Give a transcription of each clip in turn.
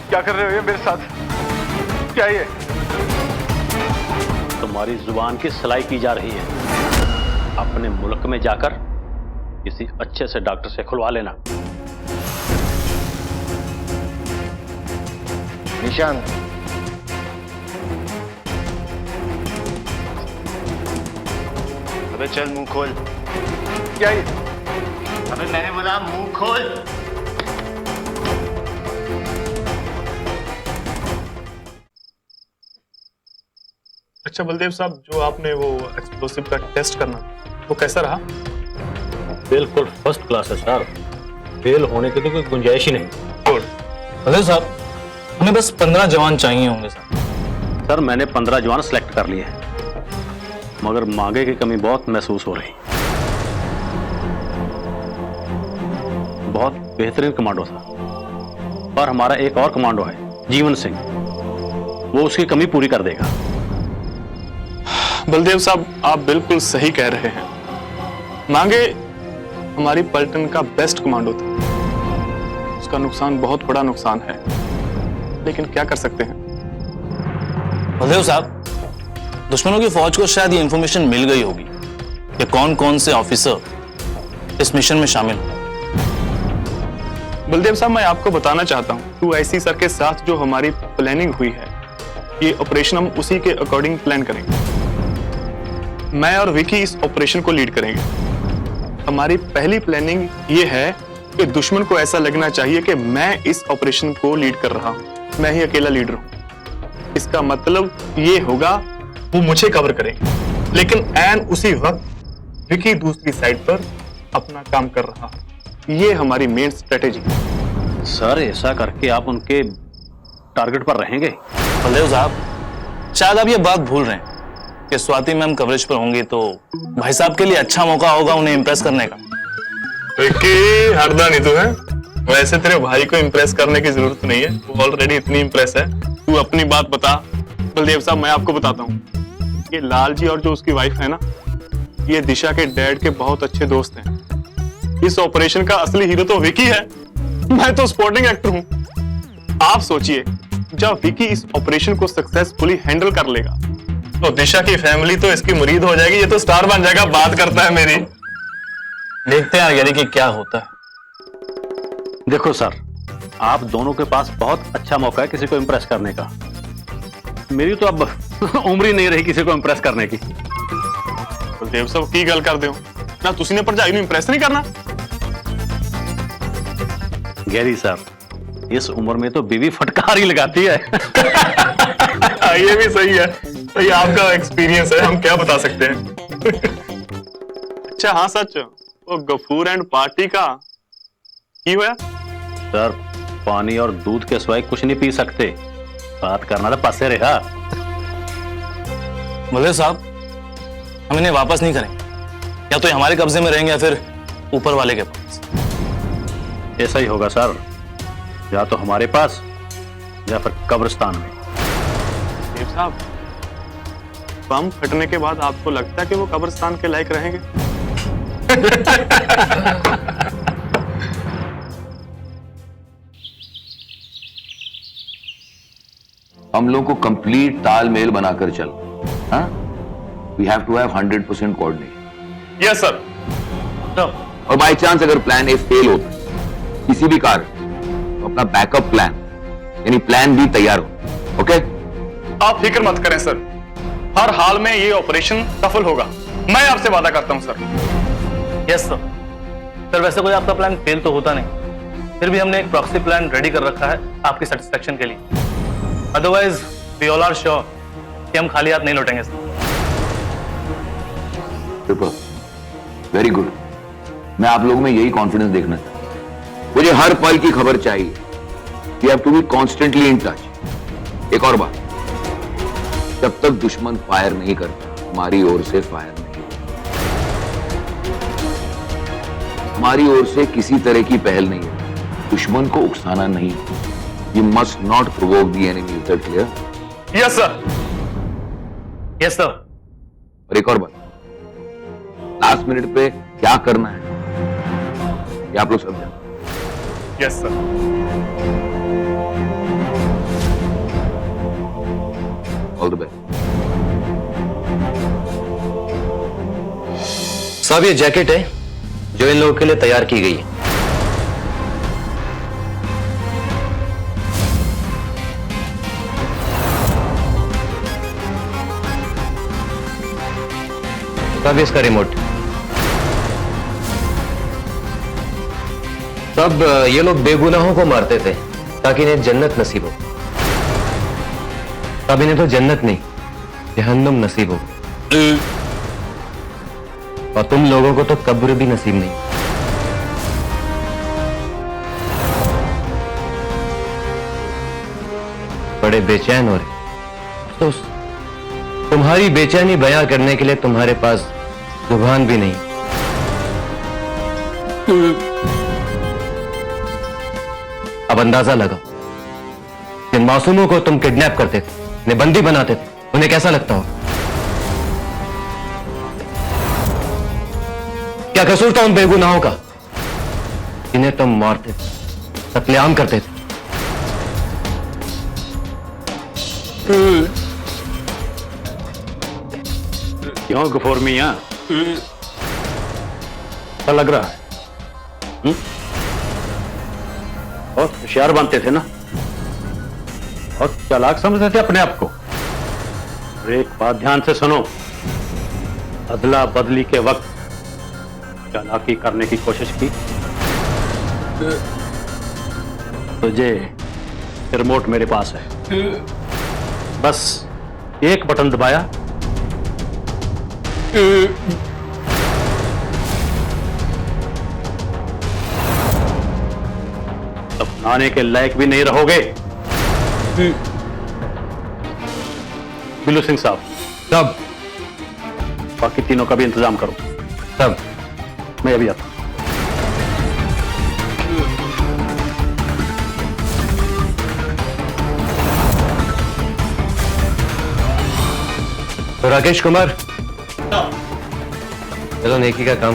क्या कर रहे हो ये मेरे साथ? क्या ये? तुम्हारी जुबान की सिलाई की जा रही है। अपने मुल्क में जाकर किसी अच्छे से डॉक्टर से खुलवा लेना। निशांत, अबे चल मुंह खोल। क्या ये? अबे मैंने बोला मुंह खोल। अच्छा बलदेव साहब, जो आपने वो एक्सप्लोसिव का टेस्ट करना वो कैसा रहा? बिल्कुल फर्स्ट क्लास है सर। फेल होने की तो कोई गुंजाइश ही नहीं। गुड। बलदेव साहब, हमें बस 15 जवान चाहिए होंगे सर। सर मैंने 15 जवान सेलेक्ट कर लिए हैं, मगर मांगे की कमी बहुत महसूस हो रही। बहुत बेहतरीन कमांडो था, पर हमारा एक और कमांडो है जीवन सिंह, वो उसकी कमी पूरी कर देगा। बलदेव साहब, आप बिल्कुल सही कह रहे हैं। मांगे हमारी पलटन का बेस्ट कमांडो था। उसका नुकसान बहुत बड़ा नुकसान है, लेकिन क्या कर सकते हैं। बलदेव साहब, दुश्मनों की फौज को शायद ये इंफॉर्मेशन मिल गई होगी कि कौन कौन से ऑफिसर इस मिशन में शामिल हैं। बलदेव साहब, मैं आपको बताना चाहता हूँ 2IC सर के साथ जो हमारी प्लानिंग हुई है, ये ऑपरेशन हम उसी के अकॉर्डिंग प्लान करेंगे। मैं और विकी इस ऑपरेशन को लीड करेंगे। हमारी पहली प्लानिंग ये है कि दुश्मन को ऐसा लगना चाहिए कि मैं इस ऑपरेशन को लीड कर रहा हूं, मैं ही अकेला लीडर हूं। इसका मतलब ये होगा वो मुझे कवर करेंगे, लेकिन एन उसी वक्त विकी दूसरी साइड पर अपना काम कर रहा है। ये हमारी मेन स्ट्रेटेजी है। सर ऐसा करके आप उनके टारगेट पर रहेंगे? बलदेव साहब, शायद आप ये बात भूल रहे हैं कि स्वाति मैम कवरेज पर होंगी तो भाई साहब के लिए अच्छा मौका होगा उन्हें इंप्रेस करने का। विकी, हरदा नहीं तू है। वैसे तेरे भाई को इंप्रेस करने की जरूरत नहीं है, वो ऑलरेडी इतनी इंप्रेस है। तू अपनी बात बता। बलदेव साहब, मैं आपको बताता हूँ, ये लाल जी और जो उसकी वाइफ है ना, ये दिशा के डैड के बहुत अच्छे दोस्त हैं। इस ऑपरेशन का असली हीरो तो विकी है, मैं तो सपोर्टिंग एक्टर हूँ। आप सोचिए, जब विकी इस ऑपरेशन को सक्सेसफुली हैंडल कर लेगा तो दिशा की फैमिली तो इसकी मुरीद हो जाएगी, ये तो स्टार बन जाएगा। बात करता है मेरी। देखते हैं यानी कि क्या होता है। देखो सर, आप दोनों के पास बहुत अच्छा मौका है किसी को इंप्रेस करने का। मेरी तो अब उम्र ही नहीं रही किसी को इंप्रेस करने की। देव साहब की गल कर दो ना, तुसी ने भरजाई ਨੂੰ इंप्रेस नहीं करना। गैरी सर, इस उम्र में तो बीवी फटकार ही लगाती है। ये भी सही है, सही आपका एक्सपीरियंस है, हम क्या बता सकते हैं। अच्छा हाँ सच, वो गफूर एंड पार्टी का की हुआ? सर पानी और दूध के सिवाय कुछ नहीं पी सकते, बात करना तो पासे रहा। बलदेव साहब, हम इन्हें वापस नहीं करेंगे, या तो ये हमारे कब्जे में रहेंगे या फिर ऊपर वाले के पास। ऐसा ही होगा सर, या तो हमारे पास या फिर कब्रिस्तान में। देव साहब, बम फटने के बाद आपको लगता है कि वो कब्रिस्तान के लायक रहेंगे? हम लोग को कंप्लीट तालमेल बनाकर चल। हाँ, we have to have 100% coordination. Yes sir. और बाय चांस अगर प्लान ए फेल होता है किसी भी कारण, तो अपना बैकअप प्लान यानी प्लान बी तैयार हो। ओके? आप फिक्र मत करें सर, हर हाल में ये ऑपरेशन सफल होगा, मैं आपसे वादा करता हूं सर। Yes sir. सर वैसे कोई आपका प्लान फेल तो होता नहीं, फिर भी हमने एक प्रॉक्सी प्लान रेडी कर रखा है आपकी सेटिस्फेक्शन के लिए। Otherwise we all are sure कि हम खाली हाथ नहीं लौटेंगे सर। वेरी गुड, मैं आप लोगों में यही कॉन्फिडेंस देखना चाहता हूं। मुझे हर पल की खबर चाहिए। You have to be constantly in touch। एक और बात, जब तक दुश्मन फायर नहीं करता, हमारी ओर से फायर नहीं। हमारी ओर से किसी तरह की पहल नहीं है, दुश्मन को उकसाना नहीं। You must not provoke the enemy, is that clear? Yes sir. Yes sir. और एक और बात, लास्ट मिनट पे क्या करना है ये आप लोग समझा। Yes sir. All the best. साहब, ये जैकेट है जो इन लोगों के लिए तैयार की गई है। साहब, इसका रिमोट। तब ये लोग बेगुनाहों को मारते थे ताकि इन्हें जन्नत नसीब हो। तब इन्हें तो जन्नत नहीं, जहन्नुम नसीब हो। और तुम लोगों को तो कब्र भी नसीब नहीं। बड़े बेचैन हो रहे। तो तुम्हारी बेचैनी बयां करने के लिए तुम्हारे पास जुबान भी नहीं। अब अंदाजा लगाओ, जिन मासूमों को तुम किडनैप करते थे, उन्हें बंदी बनाते थे, उन्हें कैसा लगता हो? क्या कसूर था उन बेगुनाहों का जिन्हें तुम मारते थे, कत्लेआम करते थे? क्यों गफूर मियां, क्या लग रहा है? बहुत होशियार बनते थे ना, बहुत चालाक समझते थे अपने आप को। और एक बात ध्यान से सुनो, अदला बदली के वक्त चालाकी करने की कोशिश की, तुझे रिमोट मेरे पास है, बस एक बटन दबाया, अपनाने के लायक भी नहीं रहोगे। बिल्लू सिंह साहब, तब बाकी तीनों का भी इंतजाम करो। तब मैं अभी आता हूं। तो राकेश कुमार, चलो नेकी का काम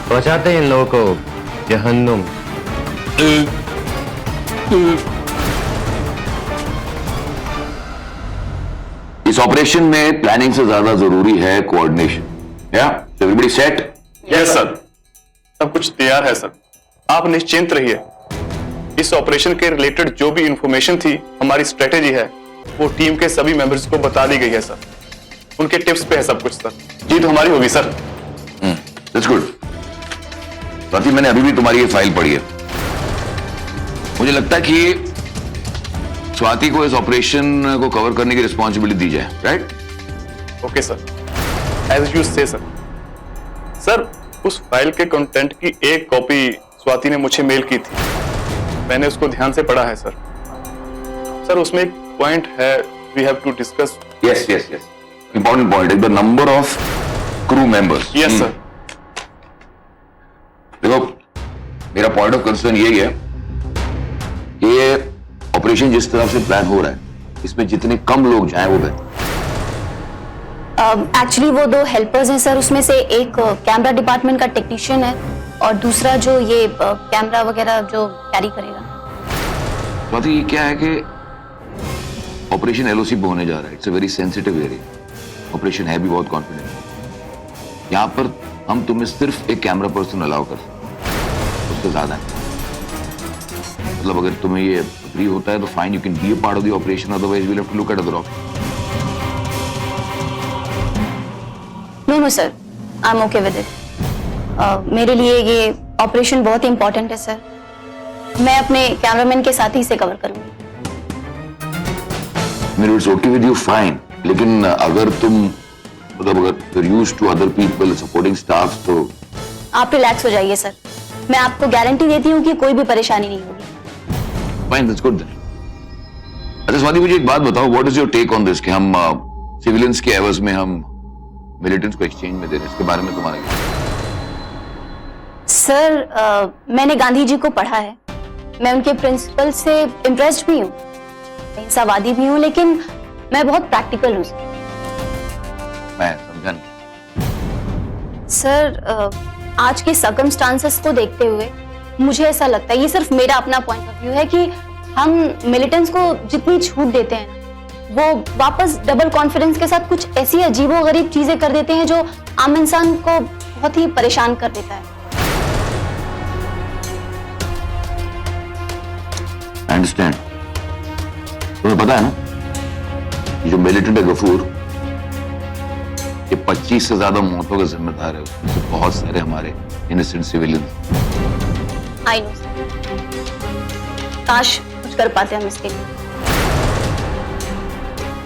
पहुंचाते हैं इन लोगों को जहन्नुम। इस ऑपरेशन में प्लानिंग से ज्यादा जरूरी है कोऑर्डिनेशन। या एवरीबॉडी सेट? यस सर, सब कुछ तैयार है सर, आप निश्चिंत रहिए। इस ऑपरेशन के रिलेटेड जो भी इंफॉर्मेशन थी, हमारी स्ट्रेटेजी है, वो टीम के सभी मेंबर्स को बता दी गई है सर। उनके टिप्स पे है सब कुछ सर। जीत हमारी होगी सर। That's good. स्वाति, मैंने अभी भी तुम्हारी ये फाइल पढ़ी है। मुझे लगता है कि स्वाति को इस ऑपरेशन को कवर करने की रिस्पॉन्सिबिलिटी दी जाए, right? Okay sir, as you say sir. Sir, उस फाइल के कंटेंट की एक कॉपी स्वाति ने मुझे मेल की थी, मैंने उसको ध्यान से पढ़ा है सर। सर, उसमें एक पॉइंट है, we have to discuss. Yes yes yes, important point is the number of crew members. Yes sir. देखो, मेरा पॉइंट ऑफ कंसर्न यही है कि ये ऑपरेशन जिस तरह से प्लान हो रहा है, इसमें जितने कम लोग जाएं वो बेहतर। एक्चुअली वो दो हेल्पर्स हैं सर, उसमें से एक कैमरा डिपार्टमेंट का टेक्नीशियन है और दूसरा जो ये कैमरा वगैरह जो कैरी करेगा। स्वाति, ये क्या है कि ऑपरेशन एलओसी पे होने जा रहा है, it's a very sensitive area. Operation है भी बहुत कॉन्फिडेंट। यहाँ पर हम तुम्हें सिर्फ एक कैमरा पर्सन अलाउ कर सकते, उससे ज्यादा नहीं। मतलब अगर तुम्हें ये अग्री होता है तो fine, you can be a part of the operation, otherwise we will have to look at other option. No sir, I am okay with it. मेरे लिए ये ऑपरेशन बहुत इंपॉर्टेंट है सर। मैं अपने कैमरामैन के साथ ही इसे कवर करूंगी। मेरे it's okay with you, fine. लेकिन अगर तुम मतलब अगर used to other people supporting staff तो आप रिलैक्स हो जाइए सर, मैं आपको गारंटी देती हूँ कि कोई भी परेशानी नहीं होगी। Fine, that's good then. अच्छा स्वाति, मुझे एक बात बताओ, what is your take on this कि हम सिविलियंस के एवज में हम मिलिटेंट्स को एक्सचेंज में दे रहे हैं, इसके बारे में तुम्हारा क्या? सर, मैंने गांधी जी को पढ़ा है, मैं उनके प्रिंसिपल से इम्प्रेस्ड भी हूँ, अहिंसावादी भी हूँ, लेकिन मैं बहुत प्रैक्टिकल हूँ मैं समझा नहीं। सर। आज के सर्कमस्टांसेस को देखते हुए मुझे ऐसा लगता है, ये सिर्फ मेरा अपना पॉइंट ऑफ व्यू है कि हम मिलिटेंट्स को जितनी छूट देते हैं वो वापस डबल कॉन्फिडेंस के साथ कुछ ऐसी अजीबोगरीब चीजें कर देते हैं जो आम इंसान को बहुत ही परेशान कर देता है। I understand. तुम्हें पता है ना, ये जो मिलिटेंट है गफूर, ये 25 से ज्यादा मौतों का जिम्मेदार है। उसमें से बहुत सारे हमारे innocent civilians. I know sir, काश कुछ कर पाते हम इसके लिए।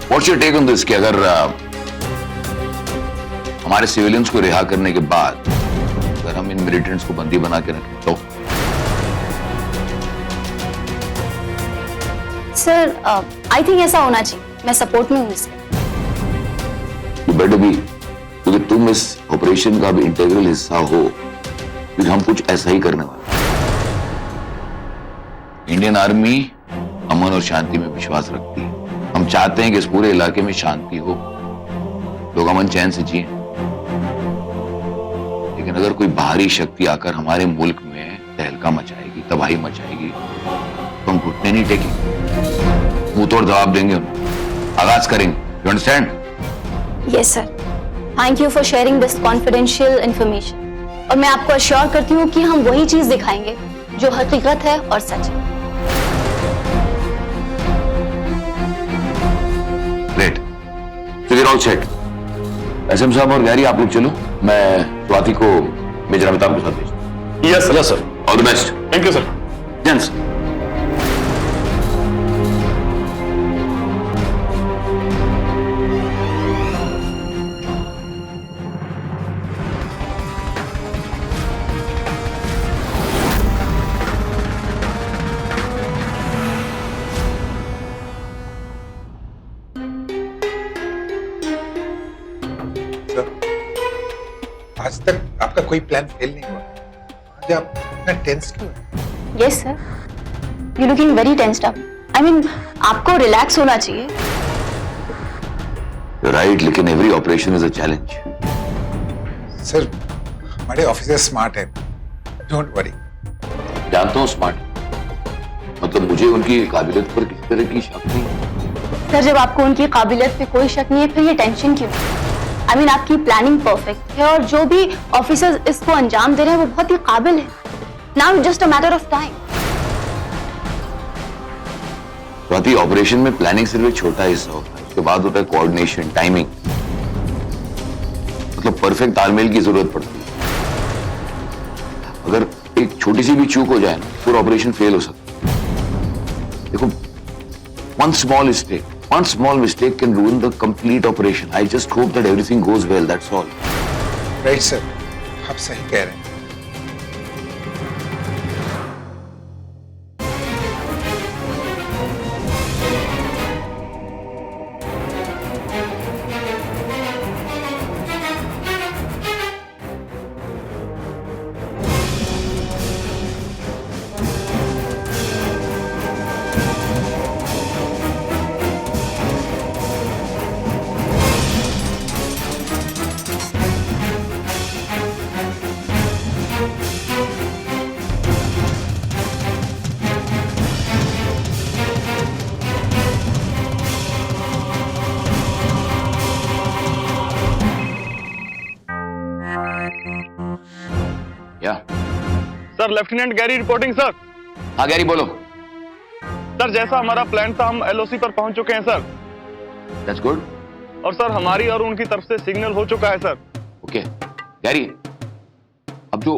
व्हाट्स योर टेक ऑन दिस कि अगर हमारे सिविलियंस को रिहा करने के बाद अगर हम इन मिलिटेंट्स को बंदी बना के रखें तो? सर आई थिंक ऐसा होना चाहिए, मैं सपोर्ट में हूँ इसके। You better be, क्योंकि तुम इस ऑपरेशन का भी इंटीग्रल हिस्सा हो, क्योंकि हम कुछ ऐसा ही करने वाले। इंडियन आर्मी अमन और शांति में विश्वास रखती है। हम चाहते हैं कि इस पूरे इलाके में शांति हो, लोग अमन चैन से जिए। लेकिन अगर कोई बाहरी शक्ति आकर हमारे मुल्क में तहलका मचाएगी, तबाही मचाएगी, तो हम घुटने नहीं टेकेंगे, मुंह तोड़ जवाब देंगे, आगाज करेंगे। You understand? Yes sir, thank you for sharing this confidential information. और मैं आपको अश्योर करती हूँ कि हम वही चीज दिखाएंगे जो हकीकत है और सच है। ग्रेट, तो वीर ऑल सेट। एसएम साहब और गैरी आप लोग चलो, मैं स्वाति को मेजर अमिताभ के साथ भेजता हूं। Yes sir. All the best. Thank you sir. Gents, आज तक आपका कोई प्लान फेल नहीं हुआ। आज आप इतना टेंस क्यों हैं? Yes sir, you looking very tensed up. I mean आपको रिलैक्स होना चाहिए। राइट, लेकिन every operation is a challenge. Sir, हमारे ऑफिसर स्मार्ट है, डोंट वरी। जानता हूँ स्मार्ट, मतलब मुझे उनकी काबिलियत पर किसी तरह की शक नहीं। सर, जब आपको उनकी काबिलियत पे कोई शक नहीं है फिर ये टेंशन क्यों? आई मीन आपकी प्लानिंग परफेक्ट है और जो भी ऑफिसर्स इसको अंजाम दे रहे हैं वो बहुत ही काबिल है। Now just a matter of time. Swati, operation में प्लानिंग सिर्फ एक छोटा हिस्सा होता है, उसके बाद होता है कोऑर्डिनेशन, टाइमिंग, मतलब परफेक्ट तालमेल की जरूरत पड़ती है। अगर एक छोटी सी भी चूक हो जाए ना, पूरा ऑपरेशन फेल हो सकता है। देखो, one small mistake can ruin the complete operation. I just hope that everything goes well, that's all. Right sir, आप सही कह रहे हैं। या sir, lieutenant Gary reporting sir. हाँ गैरी, बोलो। सर, जैसा हमारा प्लान था हम एलओसी पर पहुंच चुके हैं सर। That's good. और सर, हमारी और उनकी तरफ से सिग्नल हो चुका है सर। ओके गैरी, अब जो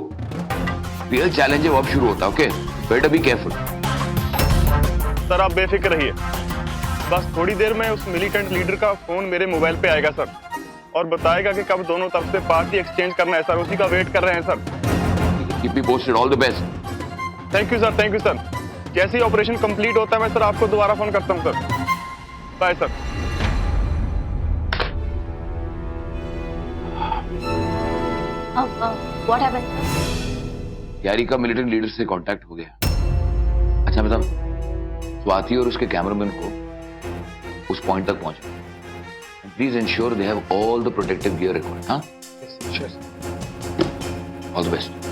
रियल चैलेंज है वो अब शुरू होता है। Okay, better be careful. Sir, आप बेफिक्र रहिए, बस थोड़ी देर में उस मिलिटेंट लीडर का फोन मेरे मोबाइल पे आएगा सर, और बताएगा कि कब दोनों तरफ से पार्टी एक्सचेंज करना है सर। उसी का वेट कर रहे हैं sir. Keep me posted, all the best. Thank you sir, thank you sir. जैसे ही ऑपरेशन कंप्लीट होता है मैं सर आपको दोबारा फोन करता हूं sir. Bye sir. What happened? Gary का मिलिटेंट लीडर से कांटेक्ट हो गया। अच्छा मतलब स्वाति और उसके कैमरामैन को उस पॉइंट तक पहुंचा। Please ensure they have all the protective gear required. हाँ, ऑल द बेस्ट।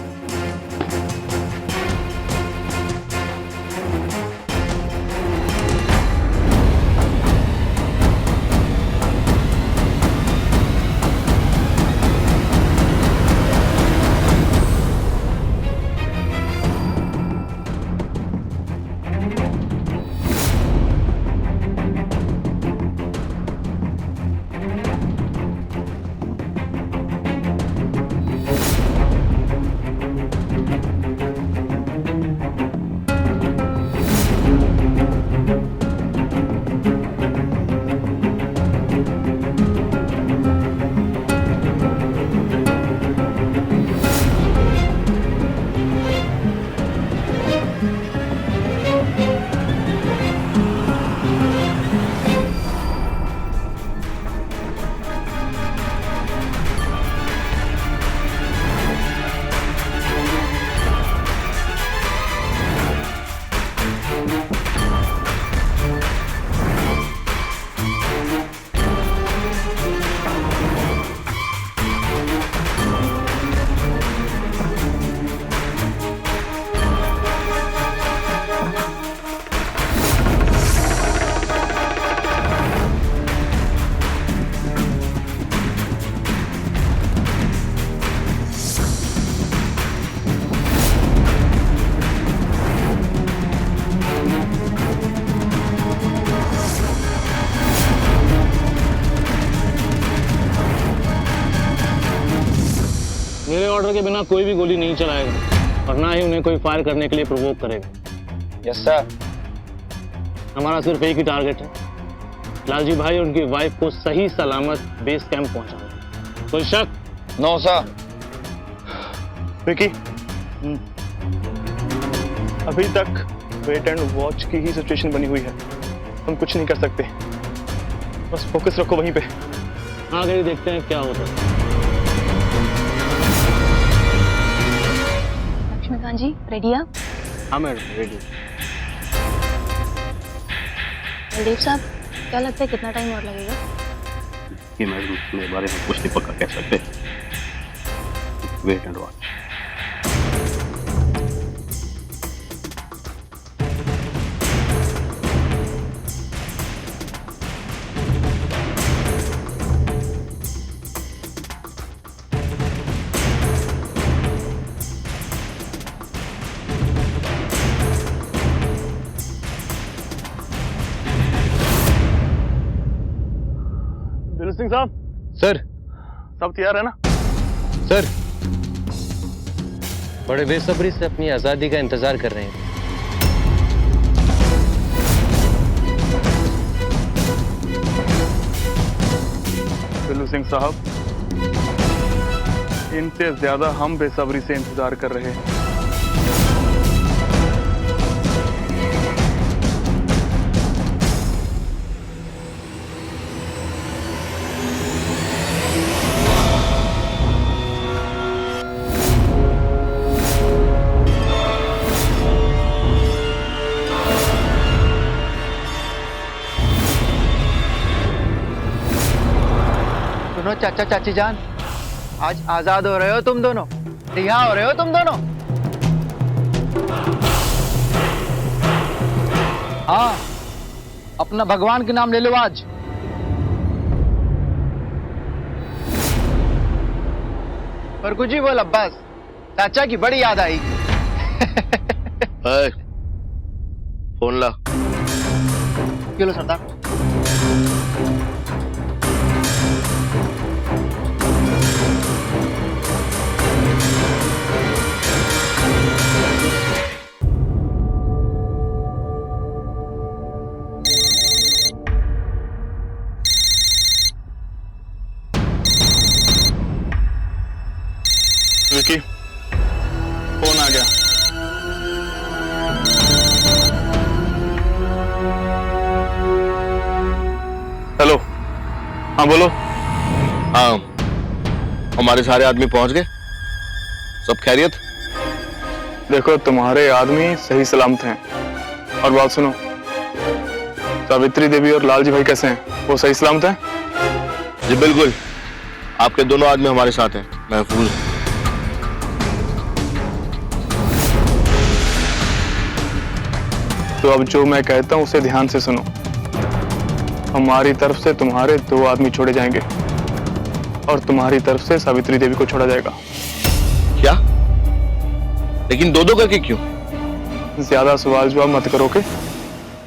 मेरे ऑर्डर के बिना कोई भी गोली नहीं चलाएगा और ना ही उन्हें कोई फायर करने के लिए प्रोवोक करेगा। Yes sir. हमारा सिर्फ एक ही टारगेट है, लालजी भाई और उनकी वाइफ को सही सलामत बेस कैंप पहुंचाना। कोई शक? No sir. विकी, अभी तक वेट एंड वॉच की ही सिचुएशन बनी हुई है, हम कुछ नहीं कर सकते, बस फोकस रखो वहीं पे। आगे देखते हैं क्या होता है। लक्ष्मीकांत जी रेडी आप? हाँ मैडम रेडी। बलदेव साहब क्या लगता है कितना टाइम और लगेगा? ये मैडम मेरे बारे में कुछ नहीं पक्का कह सकते, वेट एंड वॉच। दिल सिंह साहब, सर। सब तैयार है ना? सर, बड़े बेसब्री से अपनी आजादी का इंतजार कर रहे हैं। बिल्लू सिंह साहब, इनसे ज्यादा हम बेसब्री से इंतजार कर रहे हैं। सुनो चाचा चाची जान, आज आजाद हो रहे हो तुम दोनों, रिहा हो रहे हो तुम दोनों। हाँ, अपना भगवान के नाम ले लो आज। पर कुछ ही बोल अब्बास, चाचा की बड़ी याद आई। फोन ला। क्यों लो सरदार। विकी, फोन आ गया। हेलो, हाँ बोलो। हाँ, हमारे सारे आदमी पहुंच गए, सब खैरियत? देखो, तुम्हारे आदमी सही सलामत हैं। और बात सुनो, सावित्री देवी और लालजी भाई कैसे हैं? वो सही सलामत हैं? जी बिल्कुल, आपके दोनों आदमी हमारे साथ हैं, महफूज हैं। तो अब जो मैं कहता हूं उसे ध्यान से सुनो। हमारी तरफ से तुम्हारे 2 आदमी छोड़े जाएंगे और तुम्हारी तरफ से सावित्री देवी को छोड़ा जाएगा। क्या? लेकिन 2-2 करके क्यों? ज्यादा सवाल जवाब मत करो के,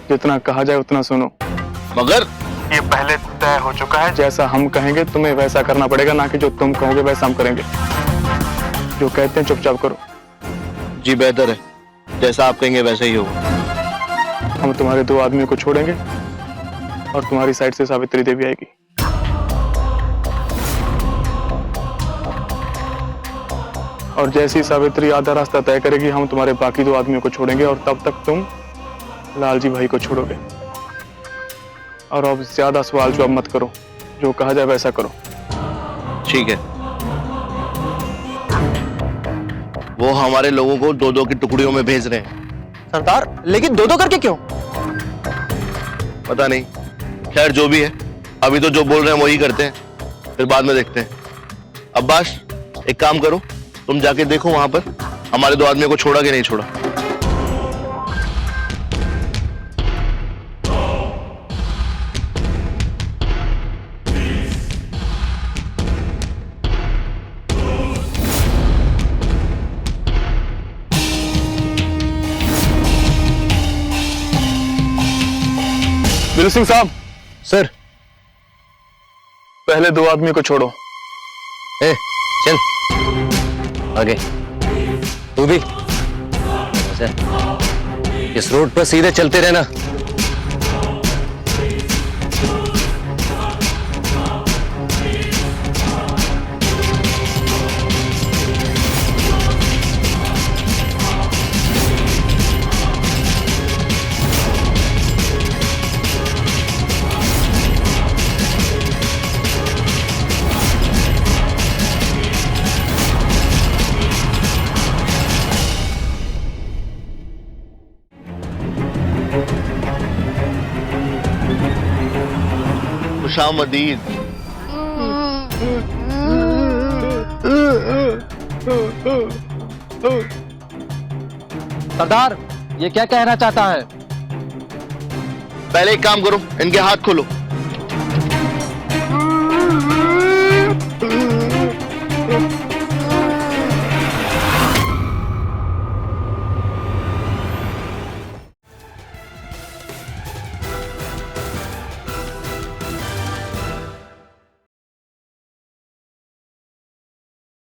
जितना कहा जाए उतना सुनो। मगर ये पहले तय हो चुका है, जैसा हम कहेंगे तुम्हें वैसा करना पड़ेगा, ना कि जो तुम कहोगे वैसा हम करेंगे। जो कहते हैं चुपचाप करो। जी बेहतर है, जैसा आप कहेंगे वैसा ही होगा। हम तुम्हारे 2 आदमियों को छोड़ेंगे और तुम्हारी साइड से सावित्री देवी आएगी। और जैसी सावित्री आधा रास्ता तय करेगी, हम तुम्हारे बाकी 2 आदमियों को छोड़ेंगे और तब तक तुम लालजी भाई को छोड़ोगे। और अब ज्यादा सवाल जवाब मत करो, जो कहा जाए वैसा करो। ठीक है। वो हमारे लोगों को 2-2 की टुकड़ियों में भेज रहे हैं। सरदार, लेकिन 2-2 करके क्यों? पता नहीं, खैर जो भी है, अभी तो जो बोल रहे हैं वही करते हैं, फिर बाद में देखते हैं। अब्बास, एक काम करो, तुम जाके देखो वहां पर हमारे 2 आदमियों को छोड़ा कि नहीं छोड़ा। बिल्लू सिंह साहब। सर। पहले 2 आदमी को छोड़ो। ए, चल। आगे तू भी ऐसे। इस रोड पर सीधे चलते रहना। खुशामदीद। सरदार, ये क्या कहना चाहता है? पहले एक काम करो, इनके हाथ खोलो।